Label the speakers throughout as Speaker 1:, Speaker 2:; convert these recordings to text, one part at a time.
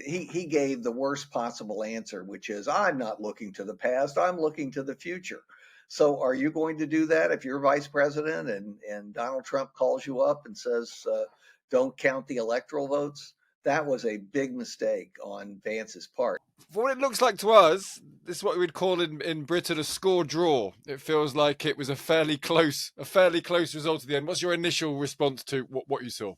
Speaker 1: he gave the worst possible answer, which is, I'm not looking to the past, I'm looking to the future. So are you going to do that if you're vice president and Donald Trump calls you up and says, don't count the electoral votes? That was a big mistake on Vance's part.
Speaker 2: For what it looks like to us, this is what we'd call in Britain a score draw. It feels like it was a fairly close result at the end. What's your initial response to what you saw?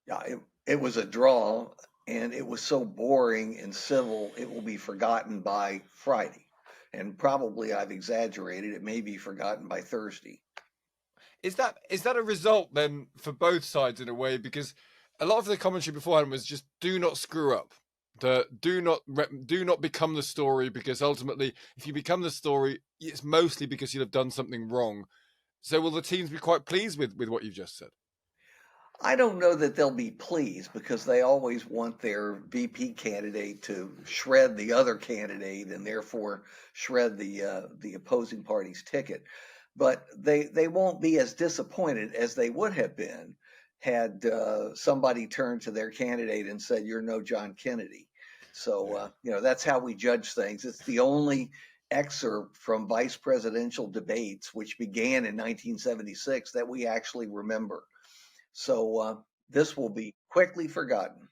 Speaker 1: Yeah, it was a draw, and it was so boring and civil, it will be forgotten by Friday. And probably I've exaggerated, it may be forgotten by Thursday.
Speaker 2: Is that a result then for both sides in a way? Because a lot of the commentary beforehand was just do not screw up. Do not become the story, because ultimately, if you become the story, it's mostly because you'll have done something wrong. So will the teams be quite pleased with what you've just said?
Speaker 1: I don't know that they'll be pleased because they always want their VP candidate to shred the other candidate and therefore shred the opposing party's ticket. But they won't be as disappointed as they would have been had somebody turned to their candidate and said, "You're no John Kennedy." So that's how we judge things. It's the only excerpt from vice presidential debates, which began in 1976, that we actually remember. So this will be quickly forgotten.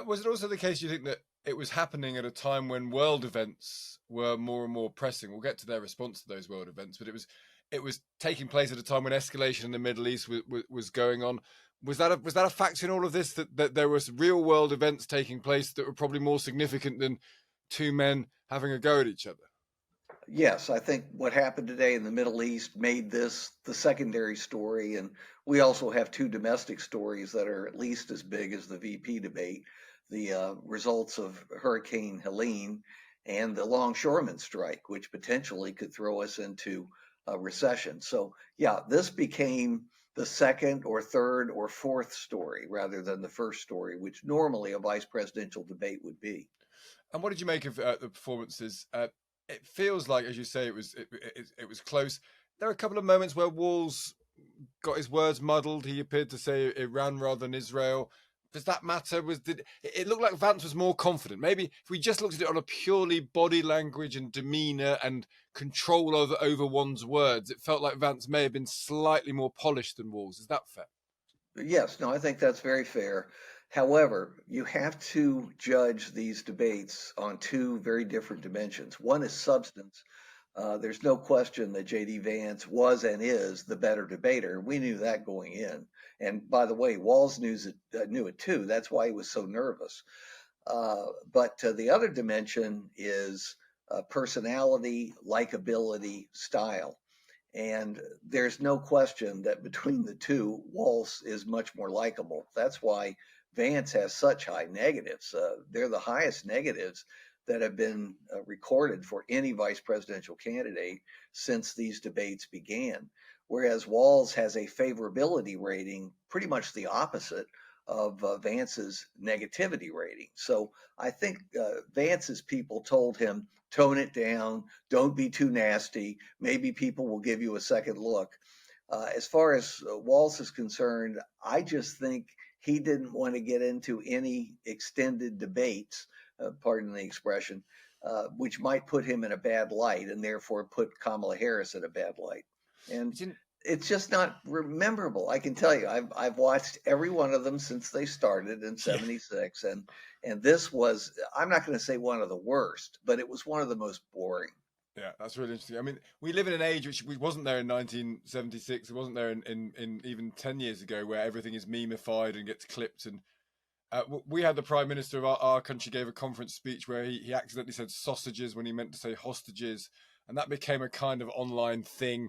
Speaker 2: Was it also the case, you think, that it was happening at a time when world events were more and more pressing? We'll get to their response to those world events, but it was taking place at a time when escalation in the Middle East was going on. Was that a factor in all of this, that there was real world events taking place that were probably more significant than two men having a go at each other?
Speaker 1: Yes, I think what happened today in the Middle East made this the secondary story. And we also have two domestic stories that are at least as big as the VP debate: the results of Hurricane Helene and the longshoremen strike, which potentially could throw us into a recession. So, yeah, this became the second or third or fourth story rather than the first story, which normally a vice presidential debate would be.
Speaker 2: And what did you make of the performances? It feels like, as you say, it was close. There are a couple of moments where Walls got his words muddled. He appeared to say Iran rather than Israel. Does that matter? Did it looked like Vance was more confident? Maybe if we just looked at it on a purely body language and demeanor and control over one's words, it felt like Vance may have been slightly more polished than Walls. Is that fair?
Speaker 1: Yes, no, I think that's very fair. However, you have to judge these debates on two very different dimensions. One is substance. There's no question that J.D. Vance was and is the better debater. We knew that going in. And by the way, Walls knew it too. That's why he was so nervous. But the other dimension is personality, likability, style. And there's no question that between the two, Walz is much more likable. That's why Vance has such high negatives. They're the highest negatives that have been recorded for any vice presidential candidate since these debates began. Whereas Walz has a favorability rating, pretty much the opposite of Vance's negativity rating. So I think Vance's people told him, tone it down, don't be too nasty. Maybe people will give you a second look. As far as Walz is concerned, I just think he didn't want to get into any extended debates, pardon the expression, which might put him in a bad light and therefore put Kamala Harris in a bad light. And it's just not memorable. I can tell you, I've watched every one of them since they started in '76, and this was, I'm not going to say one of the worst, but it was one of the most boring.
Speaker 2: Yeah, that's really interesting. I mean, we live in an age which wasn't there in 1976. It wasn't there in even 10 years ago, where everything is memeified and gets clipped. And we had the Prime Minister of our country gave a conference speech where he accidentally said sausages when he meant to say hostages. And that became a kind of online thing.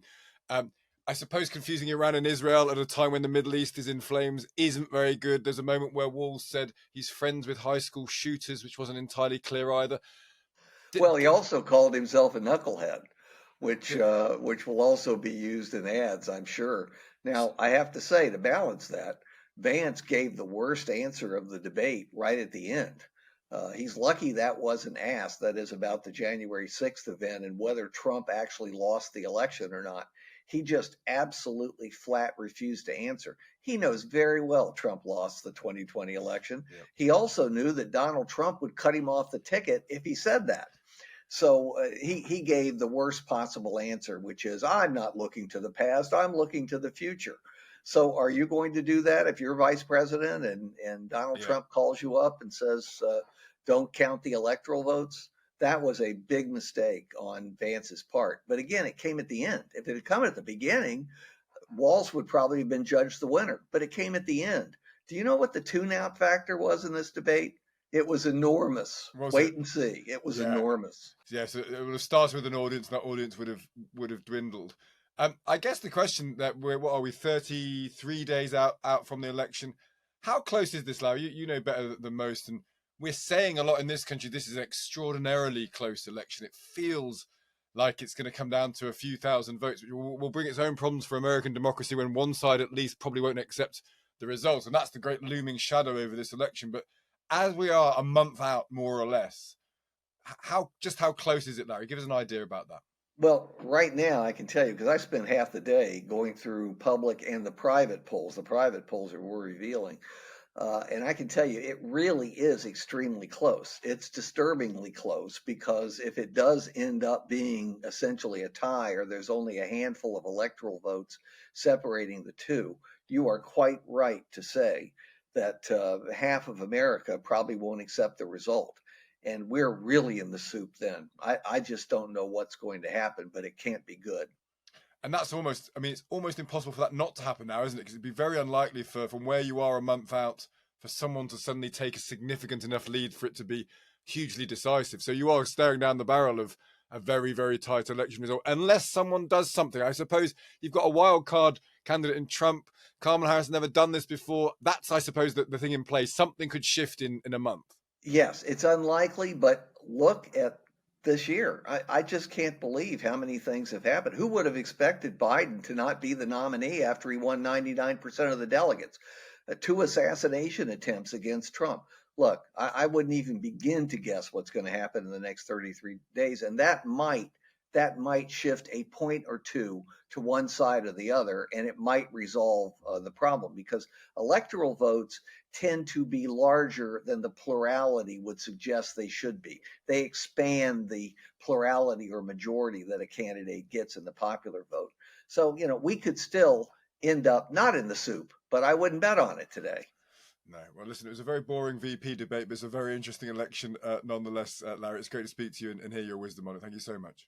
Speaker 2: I suppose confusing Iran and Israel at a time when the Middle East is in flames isn't very good. There's a moment where Walls said he's friends with high school shooters, which wasn't entirely clear either.
Speaker 1: Well, he also called himself a knucklehead, which will also be used in ads, I'm sure. Now, I have to say, to balance that, Vance gave the worst answer of the debate right at the end. He's lucky that wasn't asked, that is about the January 6th event and whether Trump actually lost the election or not. He just absolutely flat refused to answer. He knows very well Trump lost the 2020 election.
Speaker 2: Yep.
Speaker 1: He also knew that Donald Trump would cut him off the ticket if he said that. So he gave the worst possible answer, which is, I'm not looking to the past, I'm looking to the future. So are you going to do that if you're vice president and Donald
Speaker 2: Yeah.
Speaker 1: Trump calls you up and says, don't count the electoral votes? That was a big mistake on Vance's part. But again, it came at the end. If it had come at the beginning, Walz would probably have been judged the winner, but it came at the end. Do you know what the tune-out factor was in this debate? It was enormous.
Speaker 2: Was it?
Speaker 1: Wait and see. It was
Speaker 2: Yeah.
Speaker 1: enormous.
Speaker 2: Yeah, so it would have started with an audience, and that audience would have dwindled. I guess the question that what are we 33 days out from the election? How close is this, Larry? You know better than most, and we're saying a lot in this country. This is an extraordinarily close election. It feels like it's going to come down to a few thousand votes, which will bring its own problems for American democracy when one side at least probably won't accept the results, and that's the great looming shadow over this election. But as we are a month out, more or less, how close is it, Larry? Give us an idea about that.
Speaker 1: Well, right now I can tell you because I spent half the day going through public and the private polls. The private polls are more revealing. And I can tell you, it really is extremely close. It's disturbingly close because if it does end up being essentially a tie or there's only a handful of electoral votes separating the two, you are quite right to say that half of America probably won't accept the result. And we're really in the soup then. I just don't know what's going to happen, but it can't be good.
Speaker 2: And that's almost, I mean, it's almost impossible for that not to happen now, isn't it? Because it'd be very unlikely from where you are a month out for someone to suddenly take a significant enough lead for it to be hugely decisive. So you are staring down the barrel of a very, very tight election result, unless someone does something. I suppose you've got a wild card candidate in Trump. Kamala Harris has never done this before. That's, I suppose, the thing in place. Something could shift in a month.
Speaker 1: Yes, it's unlikely, but look at this year. I just can't believe how many things have happened. Who would have expected Biden to not be the nominee after he won 99% of the delegates? Two assassination attempts against Trump. Look, I wouldn't even begin to guess what's going to happen in the next 33 days, and that might shift a point or two to one side or the other, and it might resolve the problem because electoral votes tend to be larger than the plurality would suggest they should be. They expand the plurality or majority that a candidate gets in the popular vote. So, we could still end up not in the soup, but I wouldn't bet on it today.
Speaker 2: No. Well, listen, it was a very boring VP debate, but it's a very interesting election nonetheless, Larry. It's great to speak to you and hear your wisdom on it. Thank you so much.